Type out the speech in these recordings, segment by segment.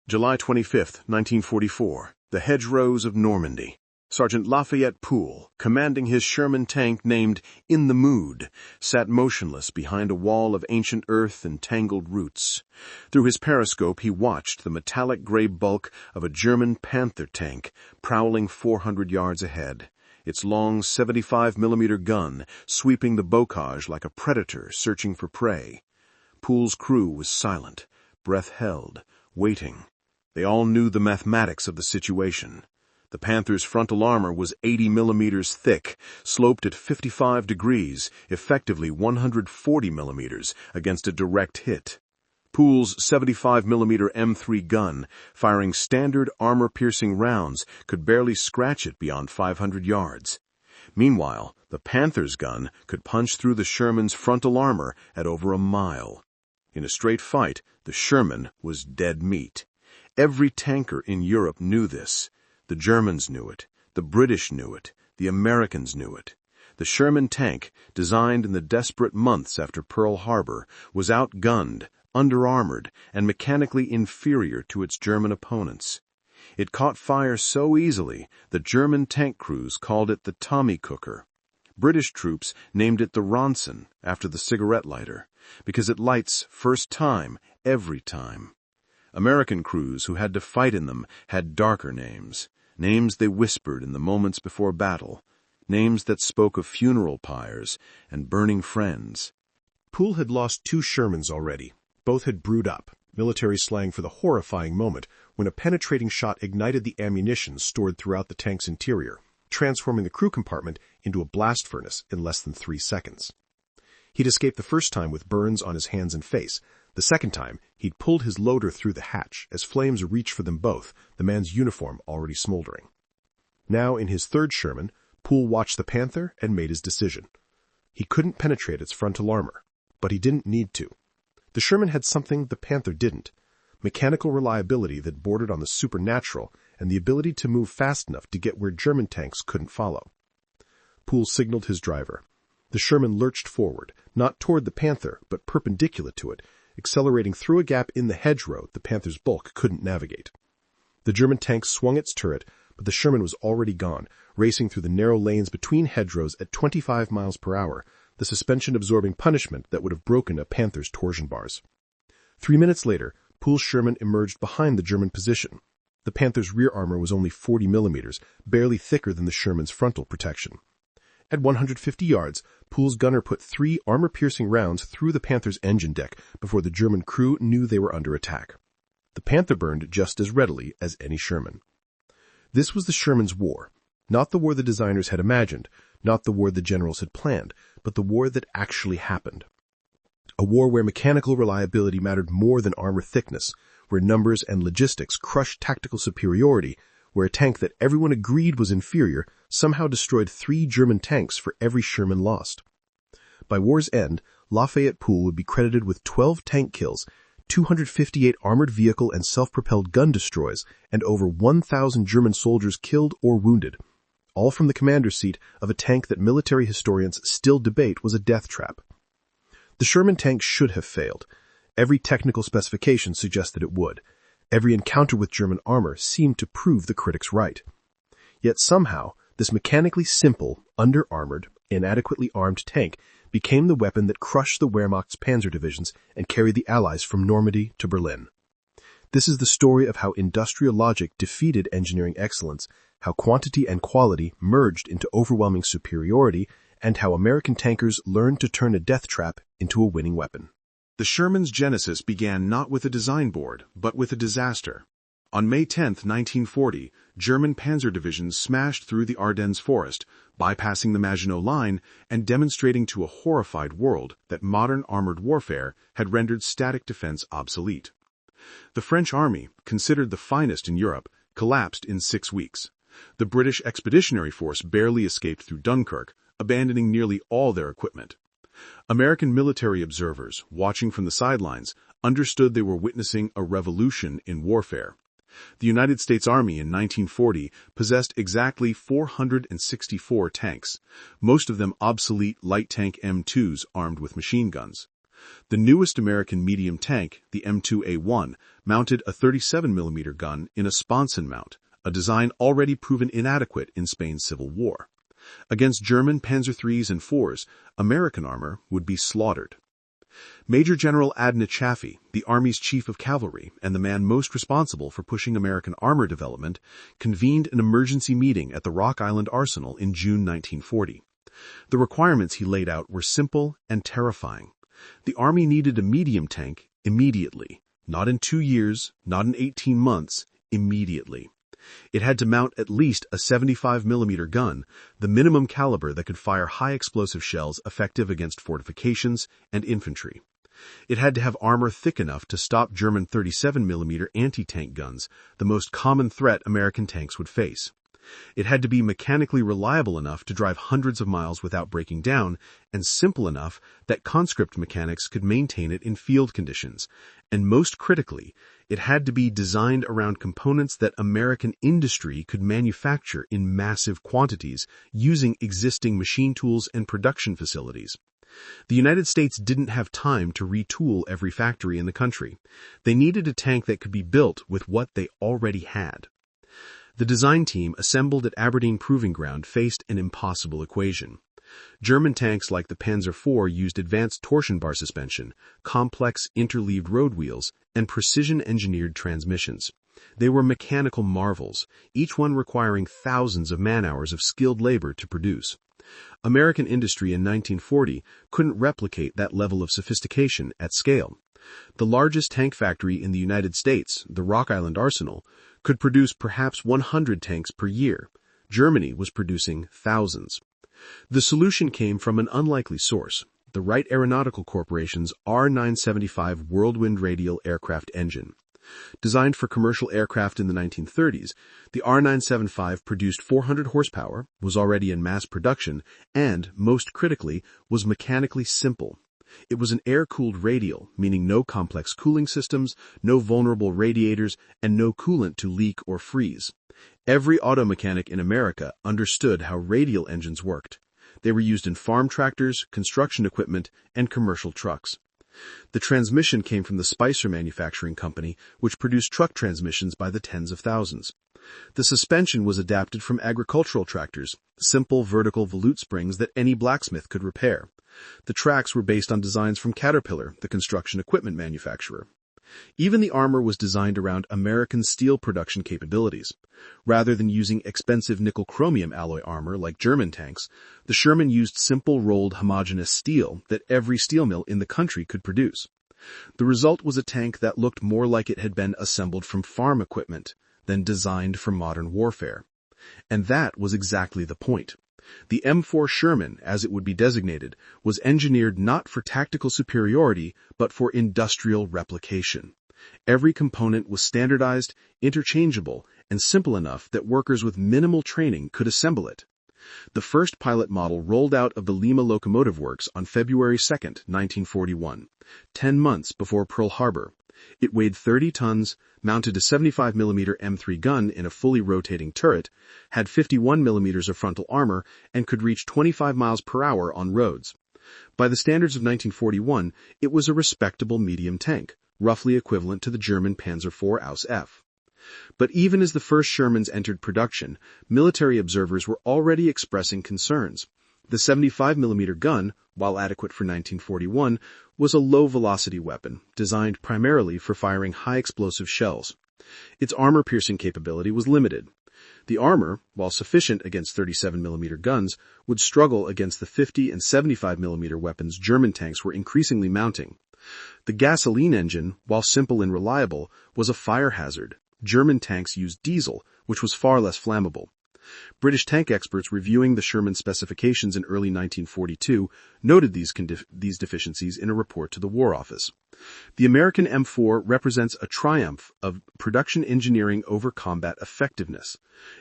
July 25, 1944, the hedgerows of Normandy. Sergeant Lafayette Pool, commanding his Sherman tank named In the Mood, sat motionless behind a wall of ancient earth and tangled roots. Through his periscope he watched the metallic gray bulk of a German Panther tank prowling 400 yards ahead, its long 75mm gun sweeping the bocage like a predator searching for prey. Pool's crew was silent, breath held, waiting. They all knew the mathematics of the situation. The Panther's frontal armor was 80mm thick, sloped at 55 degrees, effectively 140mm against a direct hit. Pool's 75mm M3 gun, firing standard armor-piercing rounds, could barely scratch it beyond 500 yards. Meanwhile, the Panther's gun could punch through the Sherman's frontal armor at over a mile. In a straight fight, the Sherman was dead meat. Every tanker in Europe knew this. The Germans knew it. The British knew it. The Americans knew it. The Sherman tank, designed in the desperate months after Pearl Harbor, was outgunned, under-armored, and mechanically inferior to its German opponents. It caught fire so easily that German tank crews called it the Tommy Cooker. British troops named it the Ronson, after the cigarette lighter, because it lights first time, every time. American crews who had to fight in them had darker names, names they whispered in the moments before battle, names that spoke of funeral pyres and burning friends. Pool had lost 2 Shermans already. Both had brewed up, military slang for the horrifying moment when a penetrating shot ignited the ammunition stored throughout the tank's interior, transforming the crew compartment into a blast furnace in less than 3 seconds. He'd escaped the first time with burns on his hands and face. The second time, he'd pulled his loader through the hatch as flames reached for them both, the man's uniform already smoldering. Now, in his 3rd Sherman, Pool watched the Panther and made his decision. He couldn't penetrate its frontal armor, but he didn't need to. The Sherman had something the Panther didn't: mechanical reliability that bordered on the supernatural and the ability to move fast enough to get where German tanks couldn't follow. Pool signaled his driver. The Sherman lurched forward, not toward the Panther, but perpendicular to it, accelerating through a gap in the hedgerow the Panther's bulk couldn't navigate. The German tank swung its turret, but the Sherman was already gone, racing through the narrow lanes between hedgerows at 25 miles per hour, the suspension-absorbing punishment that would have broken a Panther's torsion bars. 3 minutes later, Pool's Sherman emerged behind the German position. The Panther's rear armor was only 40mm, barely thicker than the Sherman's frontal protection. At 150 yards, Pool's gunner put 3 armor-piercing rounds through the Panther's engine deck before the German crew knew they were under attack. The Panther burned just as readily as any Sherman. This was the Sherman's war, not the war the designers had imagined, not the war the generals had planned, but the war that actually happened. A war where mechanical reliability mattered more than armor thickness, where numbers and logistics crushed tactical superiority, where a tank that everyone agreed was inferior somehow destroyed 3 German tanks for every Sherman lost. By war's end, Lafayette Pool would be credited with 12 tank kills, 258 armored vehicle and self-propelled gun destroys, and over 1,000 German soldiers killed or wounded, all from the commander's seat of a tank that military historians still debate was a death trap. The Sherman tank should have failed. Every technical specification suggested it would. Every encounter with German armor seemed to prove the critics right. Yet somehow, this mechanically simple, under-armored, inadequately armed tank became the weapon that crushed the Wehrmacht's panzer divisions and carried the Allies from Normandy to Berlin. This is the story of how industrial logic defeated engineering excellence, how quantity and quality merged into overwhelming superiority, and how American tankers learned to turn a death trap into a winning weapon. The Sherman's genesis began not with a design board, but with a disaster. On May 10, 1940, German panzer divisions smashed through the Ardennes forest, bypassing the Maginot Line and demonstrating to a horrified world that modern armored warfare had rendered static defense obsolete. The French army, considered the finest in Europe, collapsed in 6 weeks. The British Expeditionary Force barely escaped through Dunkirk, abandoning nearly all their equipment. American military observers, watching from the sidelines, understood they were witnessing a revolution in warfare. The United States Army in 1940 possessed exactly 464 tanks, most of them obsolete light tank M2s armed with machine guns. The newest American medium tank, the M2A1, mounted a 37mm gun in a sponson mount, a design already proven inadequate in Spain's Civil War. Against German Panzer IIIs and IVs, American armor would be slaughtered. Major General Adna Chaffee, the Army's chief of cavalry and the man most responsible for pushing American armor development, convened an emergency meeting at the Rock Island Arsenal in June 1940. The requirements he laid out were simple and terrifying. The Army needed a medium tank immediately, not in 2 years, not in 18 months, immediately. It had to mount at least a 75mm gun, the minimum caliber that could fire high explosive shells effective against fortifications and infantry. It had to have armor thick enough to stop German 37mm anti-tank guns, the most common threat American tanks would face. It had to be mechanically reliable enough to drive hundreds of miles without breaking down, and simple enough that conscript mechanics could maintain it in field conditions. And most critically, it had to be designed around components that American industry could manufacture in massive quantities using existing machine tools and production facilities. The United States didn't have time to retool every factory in the country. They needed a tank that could be built with what they already had. The design team assembled at Aberdeen Proving Ground faced an impossible equation. German tanks like the Panzer IV used advanced torsion bar suspension, complex interleaved road wheels, and precision-engineered transmissions. They were mechanical marvels, each one requiring thousands of man-hours of skilled labor to produce. American industry in 1940 couldn't replicate that level of sophistication at scale. The largest tank factory in the United States, the Rock Island Arsenal, could produce perhaps 100 tanks per year. Germany was producing thousands. The solution came from an unlikely source, the Wright Aeronautical Corporation's R-975 Whirlwind radial aircraft engine. Designed for commercial aircraft in the 1930s, the R-975 produced 400 horsepower, was already in mass production, and, most critically, was mechanically simple. It was an air-cooled radial, meaning no complex cooling systems, no vulnerable radiators, and no coolant to leak or freeze. Every auto mechanic in America understood how radial engines worked. They were used in farm tractors, construction equipment, and commercial trucks. The transmission came from the Spicer Manufacturing Company, which produced truck transmissions by the tens of thousands. The suspension was adapted from agricultural tractors, simple vertical volute springs that any blacksmith could repair. The tracks were based on designs from Caterpillar, the construction equipment manufacturer. Even the armor was designed around American steel production capabilities. Rather than using expensive nickel-chromium alloy armor like German tanks, the Sherman used simple rolled homogeneous steel that every steel mill in the country could produce. The result was a tank that looked more like it had been assembled from farm equipment than designed for modern warfare. And that was exactly the point. The M4 Sherman, as it would be designated, was engineered not for tactical superiority, but for industrial replication. Every component was standardized, interchangeable, and simple enough that workers with minimal training could assemble it. The first pilot model rolled out of the Lima Locomotive Works on February 2, 1941, 10 months before Pearl Harbor. It weighed 30 tons, mounted a 75mm M3 gun in a fully rotating turret, had 51mm of frontal armor, and could reach 25 miles per hour on roads. By the standards of 1941, it was a respectable medium tank, roughly equivalent to the German Panzer IV Aus F. But even as the first Shermans entered production, military observers were already expressing concerns. The 75mm gun, while adequate for 1941, was a low-velocity weapon, designed primarily for firing high-explosive shells. Its armor-piercing capability was limited. The armor, while sufficient against 37mm guns, would struggle against the 50 and 75mm weapons German tanks were increasingly mounting. The gasoline engine, while simple and reliable, was a fire hazard. German tanks used diesel, which was far less flammable. British tank experts reviewing the Sherman specifications in early 1942 noted these deficiencies in a report to the War Office. The American M4 represents a triumph of production engineering over combat effectiveness.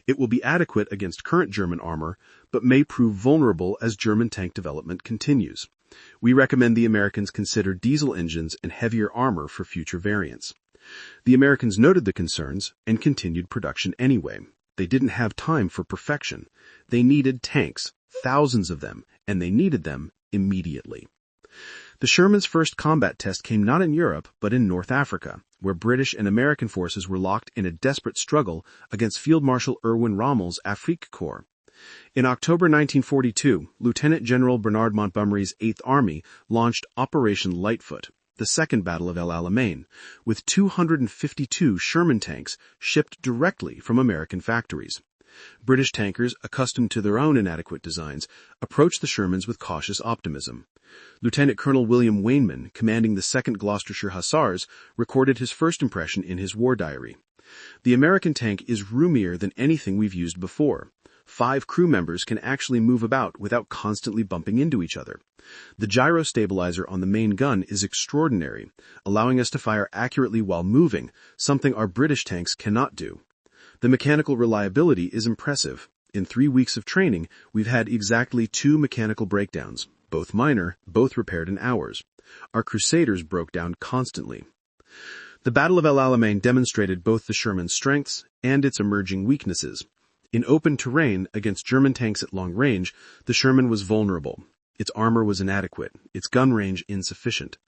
It will be adequate against current German armor, but may prove vulnerable as German tank development continues. We recommend the Americans consider diesel engines and heavier armor for future variants. The Americans noted the concerns and continued production anyway. They didn't have time for perfection. They needed tanks, thousands of them, and they needed them immediately. The Sherman's first combat test came not in Europe, but in North Africa, where British and American forces were locked in a desperate struggle against Field Marshal Erwin Rommel's Afrique Corps. In October 1942, Lieutenant General Bernard Montgomery's 8th Army launched Operation Lightfoot, the Second Battle of El Alamein, with 252 Sherman tanks shipped directly from American factories. British tankers, accustomed to their own inadequate designs, approached the Shermans with cautious optimism. Lieutenant Colonel William Wayneman, commanding the 2nd Gloucestershire Hussars, recorded his first impression in his war diary. "The American tank is roomier than anything we've used before. 5 crew members can actually move about without constantly bumping into each other. The gyro stabilizer on the main gun is extraordinary, allowing us to fire accurately while moving, something our British tanks cannot do. The mechanical reliability is impressive. In 3 weeks of training, we've had exactly 2 mechanical breakdowns, both minor, both repaired in hours. Our Crusaders broke down constantly." The Battle of El Alamein demonstrated both the Sherman's strengths and its emerging weaknesses. In open terrain, against German tanks at long range, the Sherman was vulnerable. Its armor was inadequate, its gun range insufficient.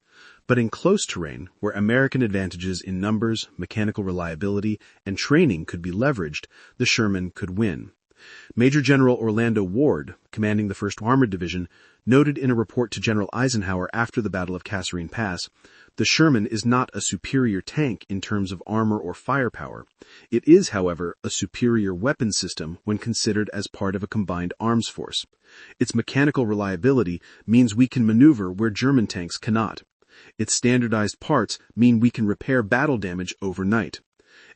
But in close terrain, where American advantages in numbers, mechanical reliability, and training could be leveraged, the Sherman could win. Major General Orlando Ward, commanding the 1st Armored Division, noted in a report to General Eisenhower after the Battle of Kasserine Pass, "The Sherman is not a superior tank in terms of armor or firepower. It is, however, a superior weapon system when considered as part of a combined arms force. Its mechanical reliability means we can maneuver where German tanks cannot. Its standardized parts mean we can repair battle damage overnight.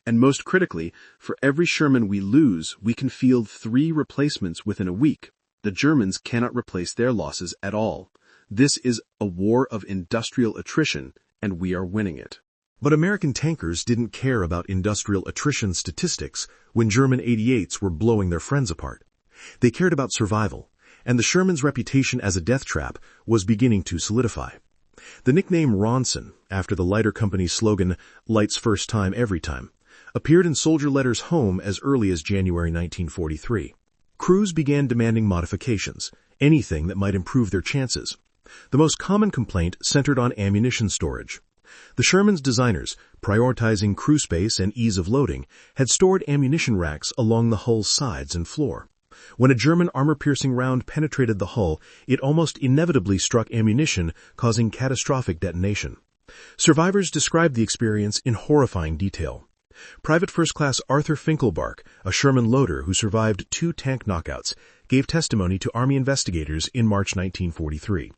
And most critically, for every Sherman we lose, we can field 3 replacements within a week. The Germans cannot replace their losses at all. This is a war of industrial attrition, and we are winning it." But American tankers didn't care about industrial attrition statistics when German 88s were blowing their friends apart. They cared about survival, and the Sherman's reputation as a death trap was beginning to solidify. The nickname Ronson, after the lighter company's slogan, "Lights first time, every time," appeared in soldier letters home as early as January 1943. Crews began demanding modifications, anything that might improve their chances. The most common complaint centered on ammunition storage. The Sherman's designers, prioritizing crew space and ease of loading, had stored ammunition racks along the hull's sides and floor. When a German armor-piercing round penetrated the hull, it almost inevitably struck ammunition, causing catastrophic detonation. Survivors described the experience in horrifying detail. Private First Class Arthur Finkelbark, a Sherman loader who survived 2 tank knockouts, gave testimony to Army investigators in March 1943.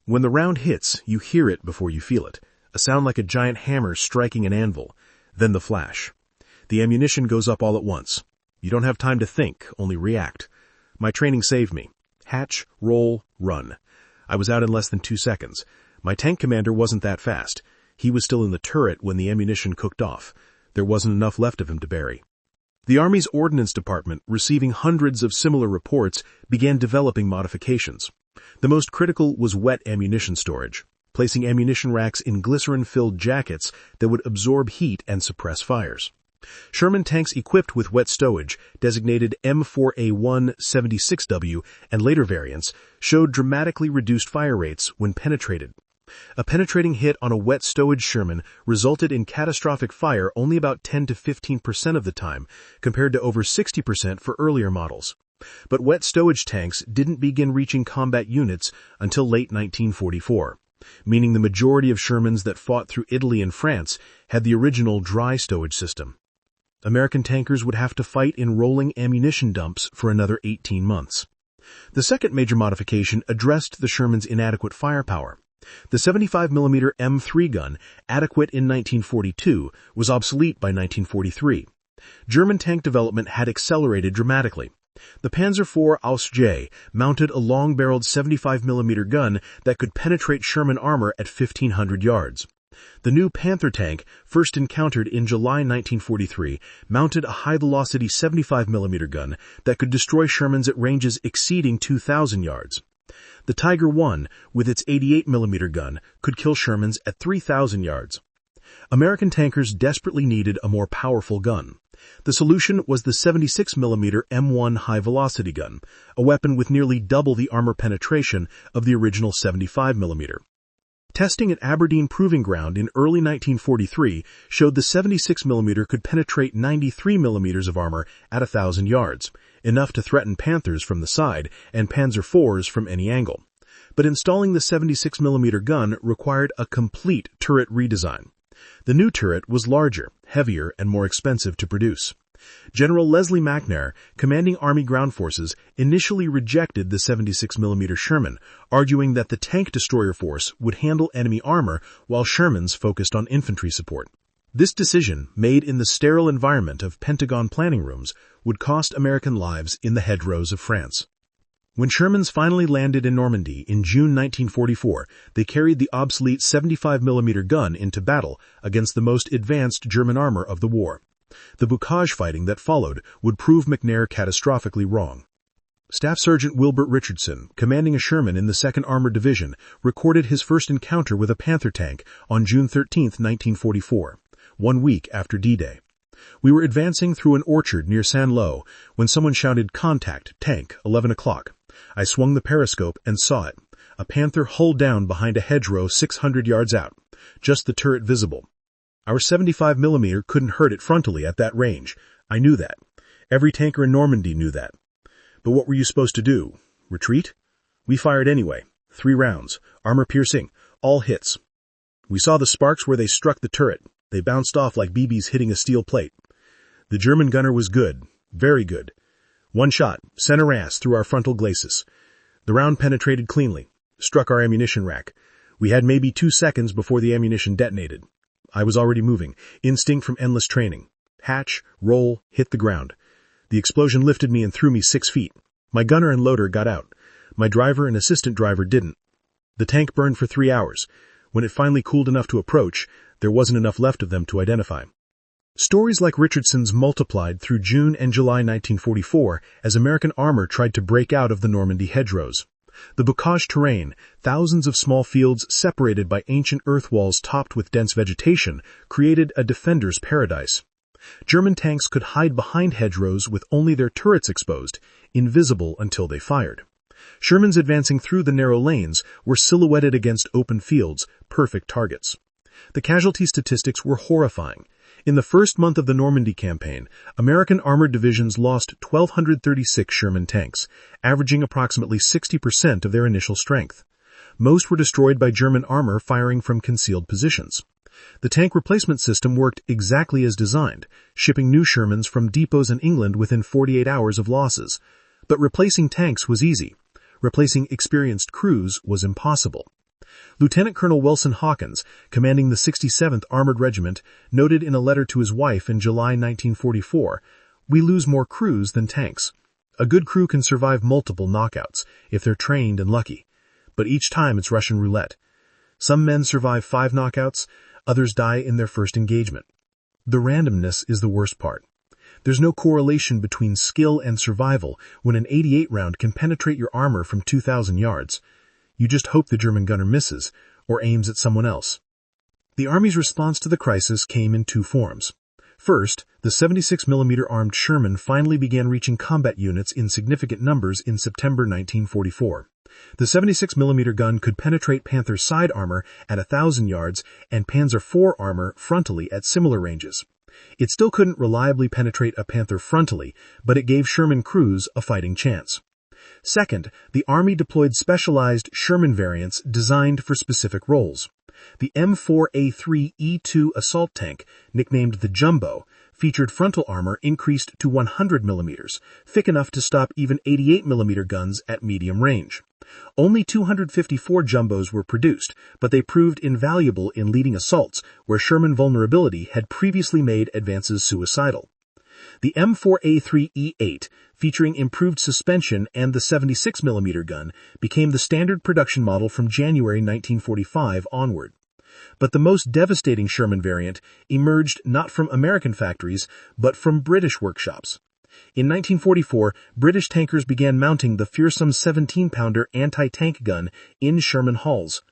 "When the round hits, you hear it before you feel it, a sound like a giant hammer striking an anvil, then the flash. The ammunition goes up all at once. You don't have time to think, only react. My training saved me. Hatch, roll, run. I was out in less than 2 seconds. My tank commander wasn't that fast. He was still in the turret when the ammunition cooked off. There wasn't enough left of him to bury." The Army's Ordnance Department, receiving hundreds of similar reports, began developing modifications. The most critical was wet ammunition storage, placing ammunition racks in glycerin-filled jackets that would absorb heat and suppress fires. Sherman tanks equipped with wet stowage, designated M4A1 76W and later variants, showed dramatically reduced fire rates when penetrated. A penetrating hit on a wet stowage Sherman resulted in catastrophic fire only about 10 to 15% of the time, compared to over 60% for earlier models. But wet stowage tanks didn't begin reaching combat units until late 1944, meaning the majority of Shermans that fought through Italy and France had the original dry stowage system. American tankers would have to fight in rolling ammunition dumps for another 18 months. The second major modification addressed the Sherman's inadequate firepower. The 75mm M3 gun, adequate in 1942, was obsolete by 1943. German tank development had accelerated dramatically. The Panzer IV Aus J mounted a long-barreled 75mm gun that could penetrate Sherman armor at 1,500 yards. The new Panther tank, first encountered in July 1943, mounted a high-velocity 75mm gun that could destroy Shermans at ranges exceeding 2,000 yards. The Tiger I, with its 88mm gun, could kill Shermans at 3,000 yards. American tankers desperately needed a more powerful gun. The solution was the 76mm M1 high-velocity gun, a weapon with nearly double the armor penetration of the original 75mm. Testing at Aberdeen Proving Ground in early 1943 showed the 76mm could penetrate 93mm of armor at 1,000 yards, enough to threaten Panthers from the side and Panzer IVs from any angle. But installing the 76mm gun required a complete turret redesign. The new turret was larger, heavier, and more expensive to produce. General Leslie McNair, commanding Army Ground Forces, initially rejected the 76mm Sherman, arguing that the tank destroyer force would handle enemy armor while Shermans focused on infantry support. This decision, made in the sterile environment of Pentagon planning rooms, would cost American lives in the hedgerows of France. When Shermans finally landed in Normandy in June 1944, they carried the obsolete 75mm gun into battle against the most advanced German armor of the war. The bocage fighting that followed would prove McNair catastrophically wrong. Staff Sergeant Wilbert Richardson, commanding a Sherman in the 2nd Armored Division, recorded his first encounter with a Panther tank on June 13, 1944, 1 week after D-Day. We were advancing through an orchard near Saint-Lô when someone shouted, "Contact, tank, 11 o'clock. I swung the periscope and saw it. A Panther hull down behind a hedgerow 600 yards out, just the turret visible. Our 75mm couldn't hurt it frontally at that range. I knew that. Every tanker in Normandy knew that. But what were you supposed to do? Retreat? We fired anyway. 3 rounds. Armor-piercing. All hits. We saw the sparks where they struck the turret. They bounced off like BBs hitting a steel plate. The German gunner was good. Very good. 1 shot, center ass through our frontal glacis. The round penetrated cleanly. Struck our ammunition rack. We had maybe 2 seconds before the ammunition detonated. I was already moving, instinct from endless training. Hatch, roll, hit the ground. The explosion lifted me and threw me 6 feet. My gunner and loader got out. My driver and assistant driver didn't. The tank burned for 3 hours. When it finally cooled enough to approach, there wasn't enough left of them to identify. Stories like Richardson's multiplied through June and July 1944 as American armor tried to break out of the Normandy hedgerows. The bocage terrain, thousands of small fields separated by ancient earth walls topped with dense vegetation, created a defender's paradise. German tanks could hide behind hedgerows with only their turrets exposed, invisible until they fired. Shermans advancing through the narrow lanes were silhouetted against open fields, perfect targets. The casualty statistics were horrifying. In the first month of the Normandy campaign, American armored divisions lost 1,236 Sherman tanks, averaging approximately 60% of their initial strength. Most were destroyed by German armor firing from concealed positions. The tank replacement system worked exactly as designed, shipping new Shermans from depots in England within 48 hours of losses. But replacing tanks was easy. Replacing experienced crews was impossible. Lieutenant Colonel Wilson Hawkins, commanding the 67th Armored Regiment, noted in a letter to his wife in July 1944, "We lose more crews than tanks. A good crew can survive multiple knockouts, if they're trained and lucky. But each time it's Russian roulette. Some men survive 5 knockouts, others die in their first engagement. The randomness is the worst part. There's no correlation between skill and survival when an 88 round can penetrate your armor from 2,000 yards. You just hope the German gunner misses, or aims at someone else." The Army's response to the crisis came in 2 forms. First, the 76mm armed Sherman finally began reaching combat units in significant numbers in September 1944. The 76mm gun could penetrate Panther side armor at 1,000 yards and Panzer IV armor frontally at similar ranges. It still couldn't reliably penetrate a Panther frontally, but it gave Sherman crews a fighting chance. Second, the Army deployed specialized Sherman variants designed for specific roles. The M4 E2 assault tank, nicknamed the Jumbo, featured frontal armor increased to 100mm, thick enough to stop even 88mm guns at medium range. Only 254 Jumbos were produced, but they proved invaluable in leading assaults where Sherman vulnerability had previously made advances suicidal. The M4 E8, featuring improved suspension and the 76mm gun, became the standard production model from January 1945 onward. But the most devastating Sherman variant emerged not from American factories, but from British workshops. In 1944, British tankers began mounting the fearsome 17-pounder anti-tank gun in Sherman hulls.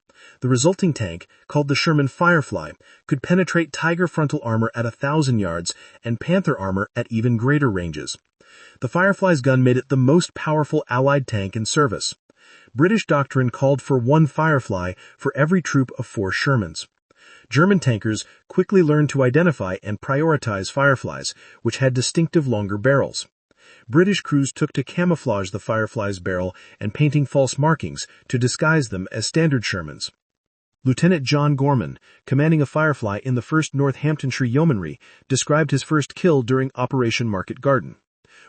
The resulting tank, called the Sherman Firefly, could penetrate Tiger frontal armor at 1,000 yards and Panther armor at even greater ranges. The Firefly's gun made it the most powerful Allied tank in service. British doctrine called for 1 Firefly for every troop of 4 Shermans. German tankers quickly learned to identify and prioritize Fireflies, which had distinctive longer barrels. British crews took to camouflage the Firefly's barrel and painting false markings to disguise them as standard Shermans. Lieutenant John Gorman, commanding a Firefly in the 1st Northamptonshire Yeomanry, described his first kill during Operation Market Garden.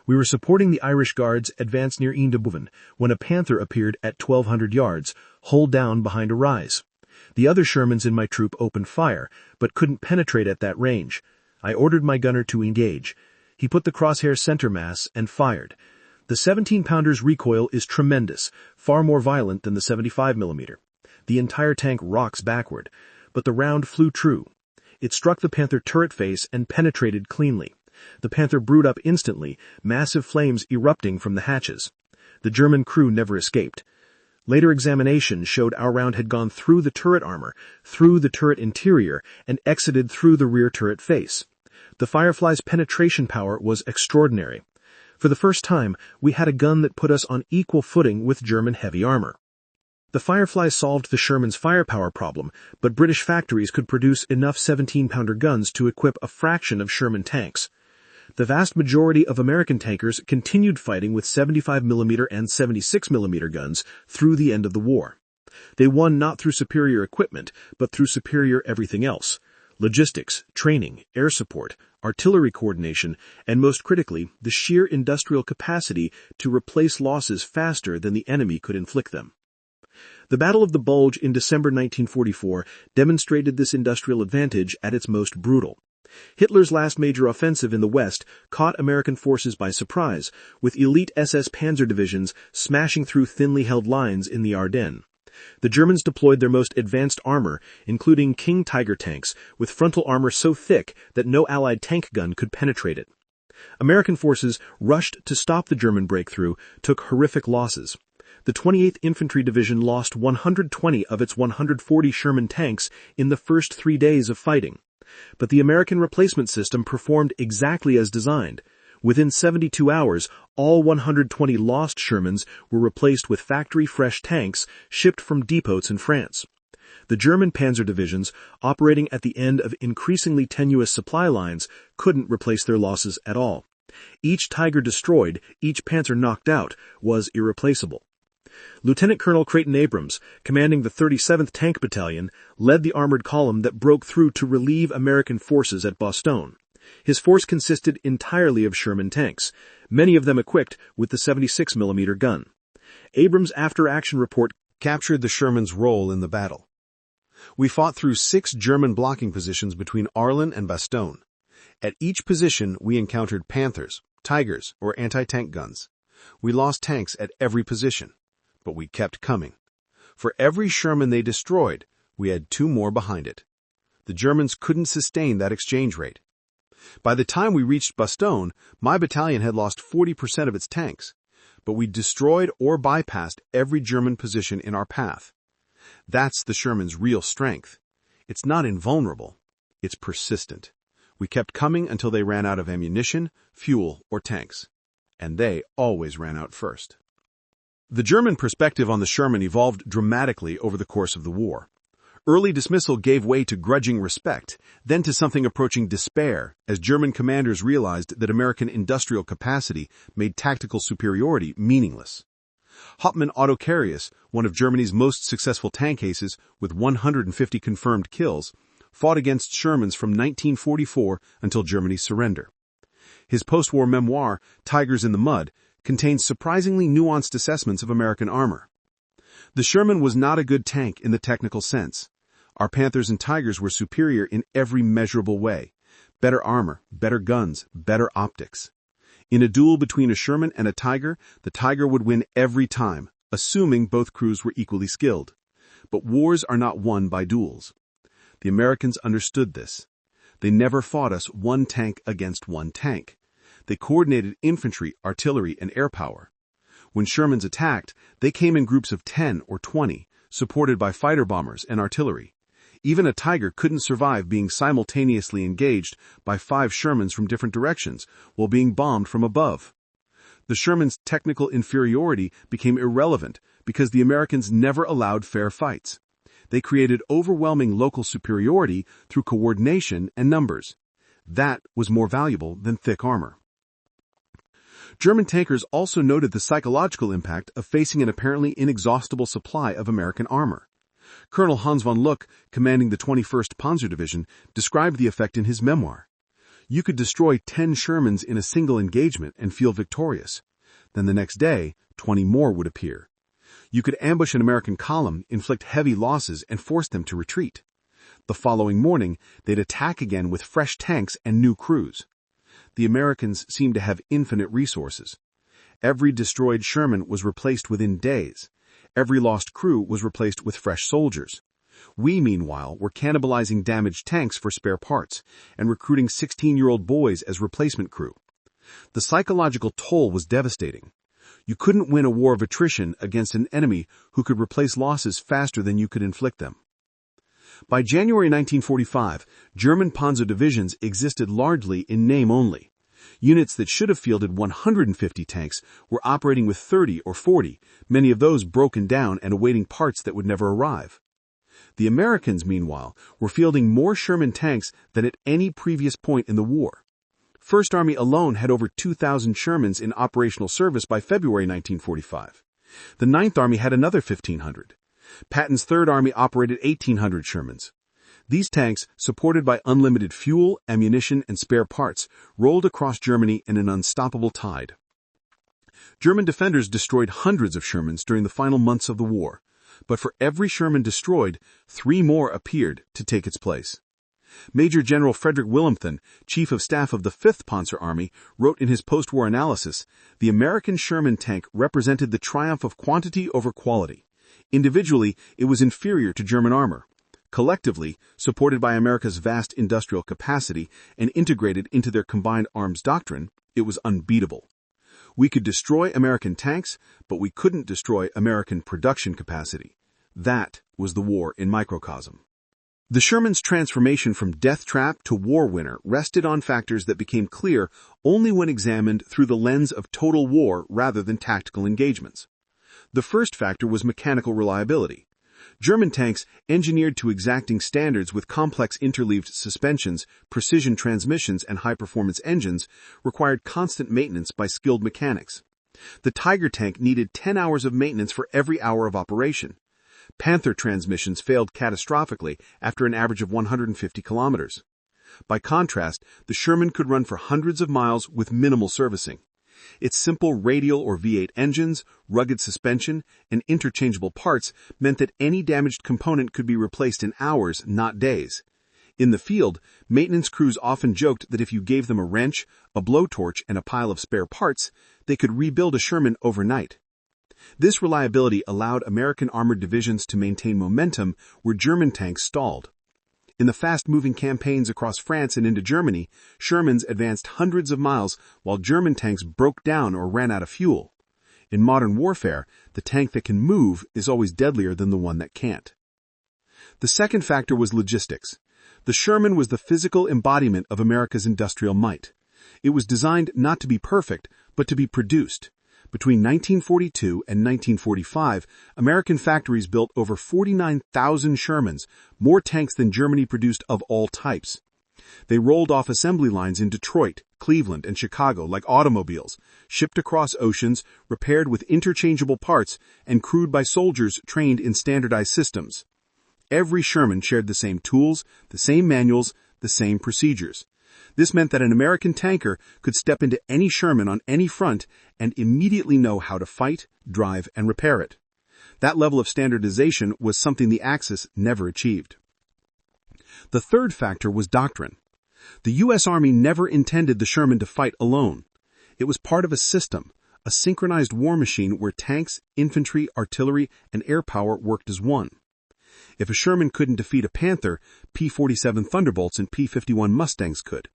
We were supporting the Irish Guards' advance near Eindhoven when a Panther appeared at 1,200 yards, hull down behind a rise. The other Shermans in my troop opened fire, but couldn't penetrate at that range. I ordered my gunner to engage. He put the crosshair center mass and fired. The 17-pounder's recoil is tremendous, far more violent than the 75mm. The entire tank rocks backward, but the round flew true. It struck the Panther turret face and penetrated cleanly. The Panther brewed up instantly, massive flames erupting from the hatches. The German crew never escaped. Later examination showed our round had gone through the turret armor, through the turret interior, and exited through the rear turret face. The Firefly's penetration power was extraordinary. For the first time, we had a gun that put us on equal footing with German heavy armor. The Firefly solved the Sherman's firepower problem, but British factories could produce enough 17-pounder guns to equip a fraction of Sherman tanks. The vast majority of American tankers continued fighting with 75mm and 76mm guns through the end of the war. They won not through superior equipment, but through superior everything else: logistics, training, air support, artillery coordination, and most critically, the sheer industrial capacity to replace losses faster than the enemy could inflict them. The Battle of the Bulge in December 1944 demonstrated this industrial advantage at its most brutal. Hitler's last major offensive in the West caught American forces by surprise, with elite SS panzer divisions smashing through thinly held lines in the Ardennes. The Germans deployed their most advanced armor, including King Tiger tanks, with frontal armor so thick that no Allied tank gun could penetrate it. American forces rushed to stop the German breakthrough, took horrific losses. The 28th Infantry Division lost 120 of its 140 Sherman tanks in the first 3 days of fighting. But the American replacement system performed exactly as designed. Within 72 hours, all 120 lost Shermans were replaced with factory-fresh tanks shipped from depots in France. The German panzer divisions, operating at the end of increasingly tenuous supply lines, couldn't replace their losses at all. Each Tiger destroyed, each Panther knocked out, was irreplaceable. Lieutenant Colonel Creighton Abrams, commanding the 37th Tank Battalion, led the armored column that broke through to relieve American forces at Bastogne. His force consisted entirely of Sherman tanks, many of them equipped with the 76mm gun. Abrams' after-action report captured the Sherman's role in the battle. We fought through 6 German blocking positions between Arlon and Bastogne. At each position, we encountered Panthers, Tigers, or anti-tank guns. We lost tanks at every position, but we kept coming. For every Sherman they destroyed, we had 2 more behind it. The Germans couldn't sustain that exchange rate. By the time we reached Bastogne, my battalion had lost 40% of its tanks, but we destroyed or bypassed every German position in our path. That's the Sherman's real strength. It's not invulnerable. It's persistent. We kept coming until they ran out of ammunition, fuel, or tanks. And they always ran out first. The German perspective on the Sherman evolved dramatically over the course of the war. Early dismissal gave way to grudging respect, then to something approaching despair, as German commanders realized that American industrial capacity made tactical superiority meaningless. Hauptmann Otto Carius, one of Germany's most successful tank aces with 150 confirmed kills, fought against Shermans from 1944 until Germany's surrender. His post-war memoir, Tigers in the Mud, contains surprisingly nuanced assessments of American armor. The Sherman was not a good tank in the technical sense. Our Panthers and Tigers were superior in every measurable way. Better armor, better guns, better optics. In a duel between a Sherman and a Tiger, the Tiger would win every time, assuming both crews were equally skilled. But wars are not won by duels. The Americans understood this. They never fought us one tank against one tank. They coordinated infantry, artillery, and air power. When Shermans attacked, they came in groups of 10 or 20, supported by fighter bombers and artillery. Even a Tiger couldn't survive being simultaneously engaged by 5 Shermans from different directions while being bombed from above. The Sherman's technical inferiority became irrelevant because the Americans never allowed fair fights. They created overwhelming local superiority through coordination and numbers. That was more valuable than thick armor. German tankers also noted the psychological impact of facing an apparently inexhaustible supply of American armor. Colonel Hans von Luck, commanding the 21st Panzer Division, described the effect in his memoir. You could destroy 10 Shermans in a single engagement and feel victorious. Then the next day, 20 more would appear. You could ambush an American column, inflict heavy losses, and force them to retreat. The following morning, they'd attack again with fresh tanks and new crews. The Americans seemed to have infinite resources. Every destroyed Sherman was replaced within days. Every lost crew was replaced with fresh soldiers. We, meanwhile, were cannibalizing damaged tanks for spare parts and recruiting 16-year-old boys as replacement crew. The psychological toll was devastating. You couldn't win a war of attrition against an enemy who could replace losses faster than you could inflict them. By January 1945, German panzer divisions existed largely in name only. Units that should have fielded 150 tanks were operating with 30 or 40, many of those broken down and awaiting parts that would never arrive. The Americans, meanwhile, were fielding more Sherman tanks than at any previous point in the war. First Army alone had over 2,000 Shermans in operational service by February 1945. The Ninth Army had another 1,500. Patton's Third Army operated 1,800 Shermans. These tanks, supported by unlimited fuel, ammunition, and spare parts, rolled across Germany in an unstoppable tide. German defenders destroyed hundreds of Shermans during the final months of the war, but for every Sherman destroyed, 3 more appeared to take its place. Major General Frederick Willemthen, Chief of Staff of the 5th Panzer Army, wrote in his post-war analysis, "The American Sherman tank represented the triumph of quantity over quality. Individually, it was inferior to German armor. Collectively, supported by America's vast industrial capacity and integrated into their combined arms doctrine, it was unbeatable. We could destroy American tanks, but we couldn't destroy American production capacity. That was the war in microcosm." The Sherman's transformation from death trap to war winner rested on factors that became clear only when examined through the lens of total war rather than tactical engagements. The first factor was mechanical reliability. German tanks, engineered to exacting standards with complex interleaved suspensions, precision transmissions, and high-performance engines, required constant maintenance by skilled mechanics. The Tiger tank needed 10 hours of maintenance for every hour of operation. Panther transmissions failed catastrophically after an average of 150 kilometers. By contrast, the Sherman could run for hundreds of miles with minimal servicing. Its simple radial or V8 engines, rugged suspension, and interchangeable parts meant that any damaged component could be replaced in hours, not days. In the field, maintenance crews often joked that if you gave them a wrench, a blowtorch, and a pile of spare parts, they could rebuild a Sherman overnight. This reliability allowed American armored divisions to maintain momentum where German tanks stalled. In the fast-moving campaigns across France and into Germany, Shermans advanced hundreds of miles while German tanks broke down or ran out of fuel. In modern warfare, the tank that can move is always deadlier than the one that can't. The second factor was logistics. The Sherman was the physical embodiment of America's industrial might. It was designed not to be perfect, but to be produced. Between 1942 and 1945, American factories built over 49,000 Shermans, more tanks than Germany produced of all types. They rolled off assembly lines in Detroit, Cleveland, and Chicago like automobiles, shipped across oceans, repaired with interchangeable parts, and crewed by soldiers trained in standardized systems. Every Sherman shared the same tools, the same manuals, the same procedures. This meant that an American tanker could step into any Sherman on any front and immediately know how to fight, drive, and repair it. That level of standardization was something the Axis never achieved. The third factor was doctrine. The U.S. Army never intended the Sherman to fight alone. It was part of a system, a synchronized war machine where tanks, infantry, artillery, and air power worked as one. If a Sherman couldn't defeat a Panther, P-47 Thunderbolts and P-51 Mustangs could.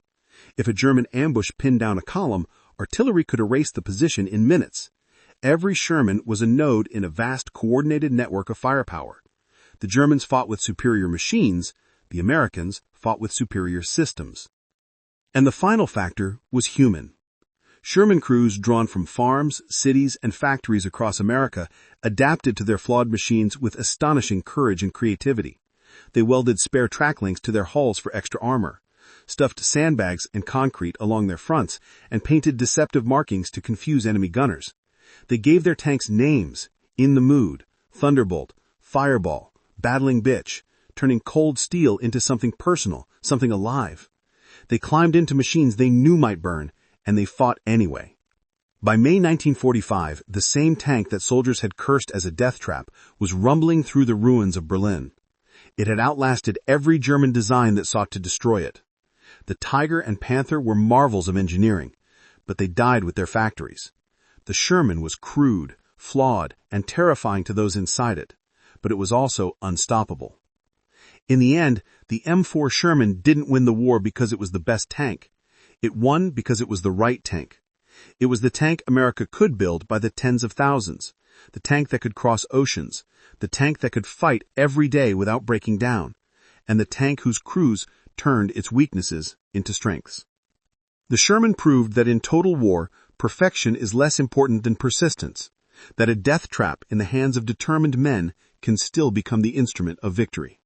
If a German ambush pinned down a column, artillery could erase the position in minutes. Every Sherman was a node in a vast coordinated network of firepower. The Germans fought with superior machines, the Americans fought with superior systems. And the final factor was human. Sherman crews drawn from farms, cities, and factories across America adapted to their flawed machines with astonishing courage and creativity. They welded spare track links to their hulls for extra armor, stuffed sandbags and concrete along their fronts, and painted deceptive markings to confuse enemy gunners. They gave their tanks names: In the Mood, Thunderbolt, Fireball, Battling Bitch, turning cold steel into something personal, something alive. They climbed into machines they knew might burn, and they fought anyway. By May 1945, the same tank that soldiers had cursed as a death trap was rumbling through the ruins of Berlin. It had outlasted every German design that sought to destroy it. The Tiger and Panther were marvels of engineering, but they died with their factories. The Sherman was crude, flawed, and terrifying to those inside it, but it was also unstoppable. In the end, the M4 Sherman didn't win the war because it was the best tank. It won because it was the right tank. It was the tank America could build by the tens of thousands, the tank that could cross oceans, the tank that could fight every day without breaking down, and the tank whose crews turned its weaknesses into strengths. The Sherman proved that in total war, perfection is less important than persistence, that a death trap in the hands of determined men can still become the instrument of victory.